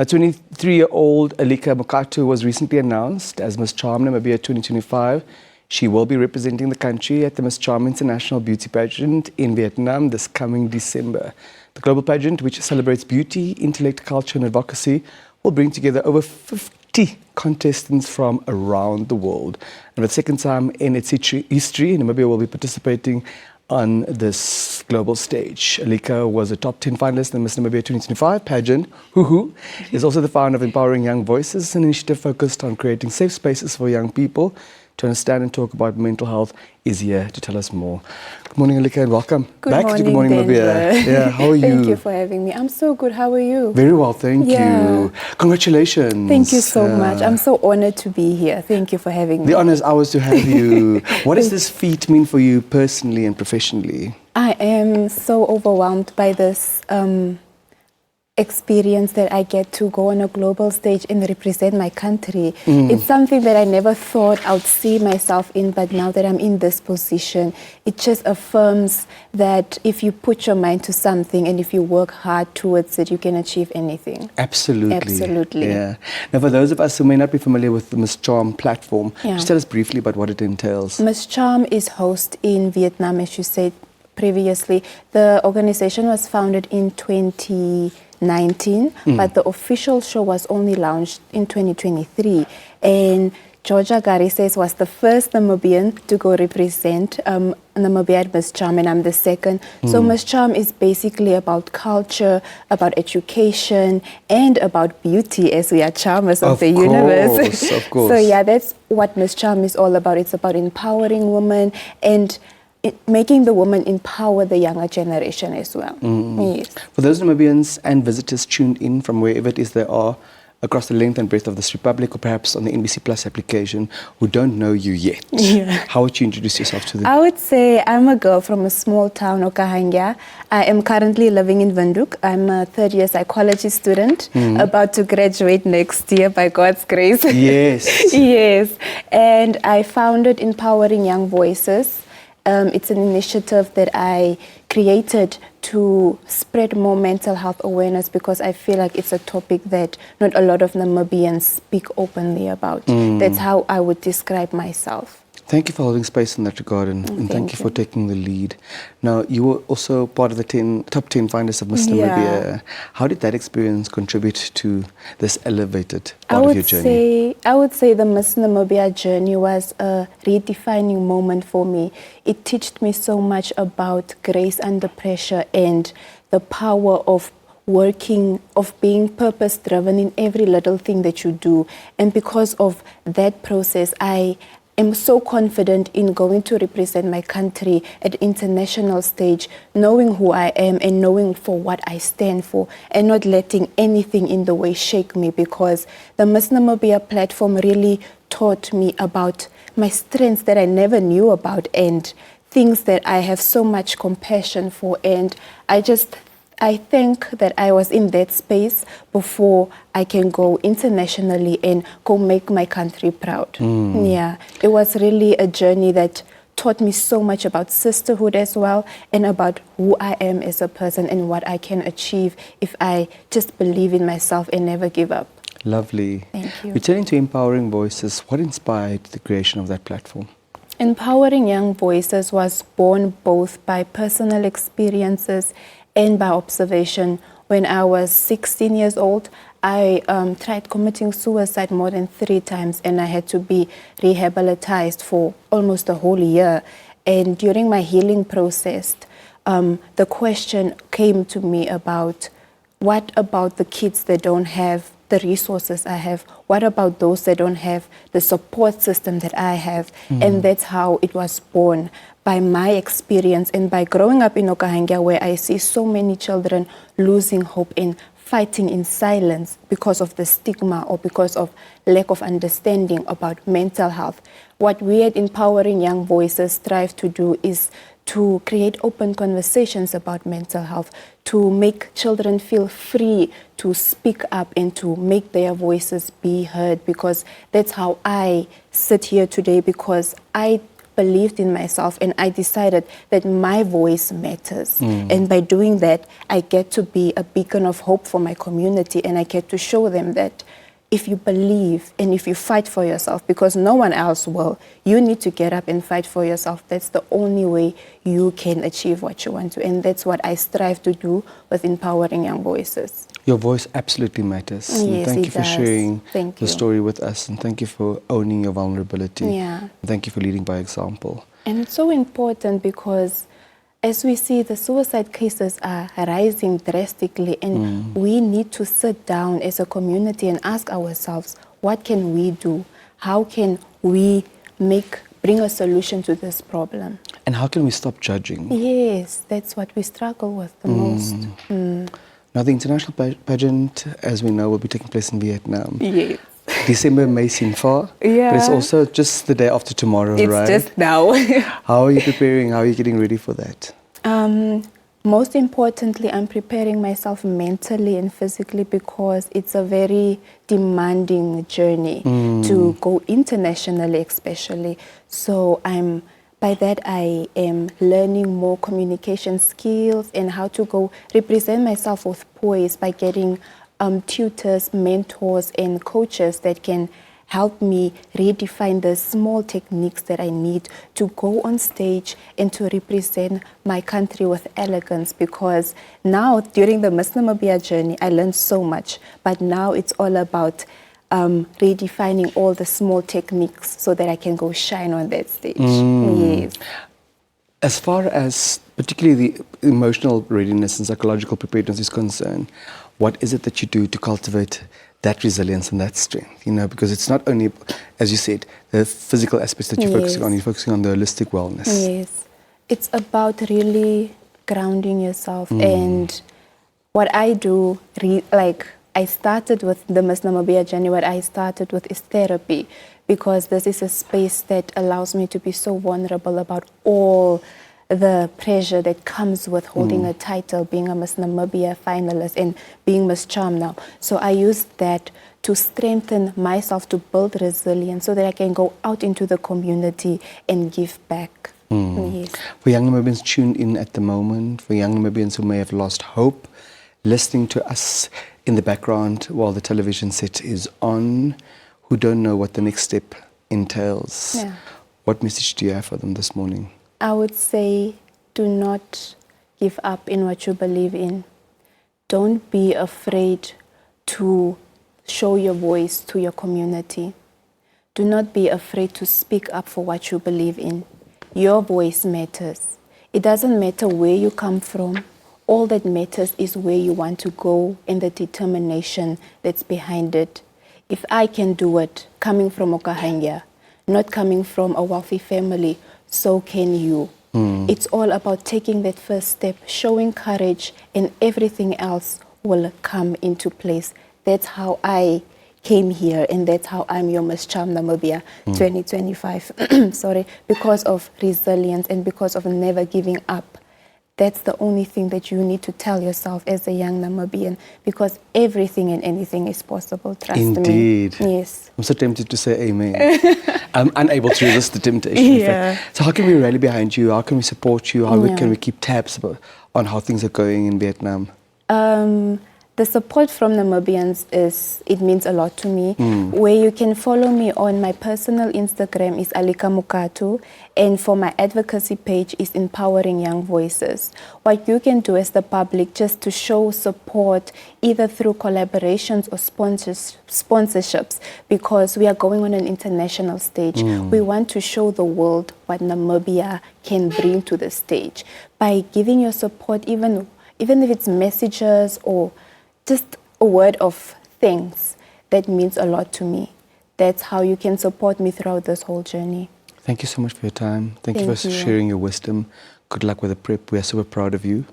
A 23-year-old Alica Mokhatu was recently announced as Miss Charm Namibia 2025. She will be representing the country at the Miss Charm International Beauty Pageant in Vietnam this coming December. The global pageant, which celebrates beauty, intellect, culture and advocacy, will bring together over 50 contestants from around the world. And for the second time in its history, Namibia will be participating on this global stage. Alica was a top 10 finalist in the Miss Namibia 2025 pageant. Hoo is also the founder of Empowering Young Voices, an initiative focused on creating safe spaces for young people to understand and talk about mental health. Is here to tell us more. Good morning, Alica, and welcome back to Good Morning Namibia. Yeah, how are you? Thank you for having me. I'm so good. How are you? Very well, thank you. Congratulations. Thank you so much. I'm so honored to be here. Thank you for having me. The honor is ours to have you. What does this feat mean for you personally and professionally? I am so overwhelmed by this experience that I get to go on a global stage and represent my country. It's something that I never thought I would see myself in, but now that I'm in this position, it just affirms that if you put your mind to something and if you work hard towards it, you can achieve anything. Absolutely. Absolutely. Yeah. Now, for those of us who may not be familiar with the Miss Charm platform, just tell us briefly about what it entails. Miss Charm is housed in Vietnam, as you said previously. The organization was founded in 2019, but the official show was only launched in 2023. And Georgia Garises was the first Namibian to go represent Namibia at Miss Charm, and I'm the second. So Miss Charm is basically about culture, about education, and about beauty, as we are charmers of the universe. Of course. So yeah, that's what Miss Charm is all about. It's about empowering women and making the woman empower the younger generation as well. Yes. For those Namibians and visitors tuned in from wherever it is they are across the length and breadth of this republic, or perhaps on the NBC Plus application, who don't know you yet, how would you introduce yourself to them? I would say I'm a girl from a small town, Okahanga. I am currently living in Windhoek. I'm a third-year psychology student, about to graduate next year by God's grace. Yes. Yes. And I founded Empowering Young Voices. It's an initiative that I created to spread more mental health awareness, because I feel like it's a topic that not a lot of Namibians speak openly about. That's how I would describe myself. Thank you for holding space in that regard, and thank you for taking the lead. Now, you were also part of the top 10 finalists of Miss Namibia. How did that experience contribute to this elevated part of your journey? I would say the Miss Namibia journey was a redefining moment for me. It taught me so much about grace under pressure and the power of working, of being purpose-driven in every little thing that you do. And because of that process, I am so confident in going to represent my country at the international stage, knowing who I am and knowing for what I stand for, and not letting anything in the way shake me, because the Miss Namibia platform really taught me about my strengths that I never knew about and things that I have so much compassion for. And I think that I was in that space before I can go internationally and go make my country proud. Yeah, it was really a journey that taught me so much about sisterhood as well, and about who I am as a person and what I can achieve if I just believe in myself and never give up. Lovely. Thank you. Returning to Empowering Voices, what inspired the creation of that platform? Empowering Young Voices was born both by personal experiences and by observation. When I was 16 years old, I tried committing suicide more than 3 times, and I had to be rehabilitated for almost a whole year. And during my healing process, the question came to me about, what about the kids that don't have the resources I have? What about those that don't have the support system that I have? And that's how it was born, by my experience and by growing up in Okahanga, where I see so many children losing hope and fighting in silence because of the stigma or because of lack of understanding about mental health. What we at Empowering Young Voices strive to do is to create open conversations about mental health, to make children feel free to speak up and to make their voices be heard, because that's how I sit here today, because I believed in myself, and I decided that my voice matters. And by doing that, I get to be a beacon of hope for my community, and I get to show them that if you believe and if you fight for yourself, because no one else will, you need to get up and fight for yourself. That's the only way you can achieve what you want to. And that's what I strive to do with empowering young voices. Your voice absolutely matters. Yes, And thank it you for does. sharing Thank the you. story with us, and thank you for owning your vulnerability. Yeah. Thank you for leading by example. And it's so important because as we see, the suicide cases are rising drastically, and we need to sit down as a community and ask ourselves, what can we do? How can we bring a solution to this problem? And how can we stop judging? Yes, that's what we struggle with the most. Now, the international pageant, as we know, will be taking place in Vietnam. Yes. December may seem far, but it's Yeah. also just the day after tomorrow, It's right? just now. How are you preparing? How are you getting ready for that? Most importantly, I'm preparing myself mentally and physically because it's a very demanding journey to go internationally, especially. So by that I am learning more communication skills and how to go represent myself with poise by getting tutors, mentors, and coaches that can help me redefine the small techniques that I need to go on stage and to represent my country with elegance. Because now, during the Miss Namibia journey, I learned so much, but now it's all about redefining all the small techniques so that I can go shine on that stage. Yes. As far as particularly the emotional readiness and psychological preparedness is concerned, what is it that you do to cultivate that resilience and that strength? You know, because it's not only, as you said, the physical aspects that you're focusing on, you're focusing on the holistic wellness. Yes. It's about really grounding yourself. And what I do, I started with the Miss Namibia journey, what I started with is therapy, because this is a space that allows me to be so vulnerable about all the pressure that comes with holding a title, being a Miss Namibia finalist and being Miss Charm now. So I use that to strengthen myself, to build resilience so that I can go out into the community and give back. Yes. For young Namibians tuned in at the moment, for young Namibians who may have lost hope, listening to us in the background while the television set is on, who don't know what the next step entails, what message do you have for them this morning? I would say, do not give up in what you believe in. Don't be afraid to show your voice to your community. Do not be afraid to speak up for what you believe in. Your voice matters. It doesn't matter where you come from. All that matters is where you want to go and the determination that's behind it. If I can do it, coming from Okahanga, not coming from a wealthy family, so can you. It's all about taking that first step, showing courage, and everything else will come into place. That's how I came here, and that's how I'm your Miss Charm Namibia 2025. Sorry, because of resilience and because of never giving up. That's the only thing that you need to tell yourself as a young Namibian, because everything and anything is possible, trust me. Indeed. Yes. I'm so tempted to say amen. I'm unable to resist the temptation. in fact. So how can we rally behind you? How can we support you? How can we keep tabs on how things are going in Vietnam? The support from Namibians it means a lot to me. Where you can follow me on my personal Instagram is Alica Mokhatu, and for my advocacy page is Empowering Young Voices. What you can do as the public just to show support either through collaborations or sponsorships, because we are going on an international stage. We want to show the world what Namibia can bring to the stage. By giving your support, even if it's messages or just a word of thanks, that means a lot to me. That's how you can support me throughout this whole journey. Thank you so much for your time. Thank you for sharing your wisdom. Good luck with the prep. We are super proud of you,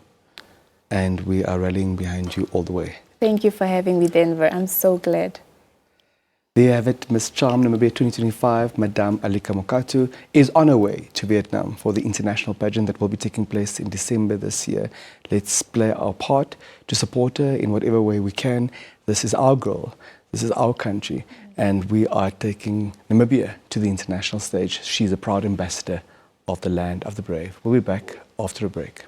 and we are rallying behind you all the way. Thank you for having me, Denver. I'm so glad. There you have it, Miss Charm Namibia 2025, Madame Alica Mokhatu, is on her way to Vietnam for the international pageant that will be taking place in December this year. Let's play our part to support her in whatever way we can. This is our girl, this is our country, and we are taking Namibia to the international stage. She's a proud ambassador of the land of the brave. We'll be back after a break.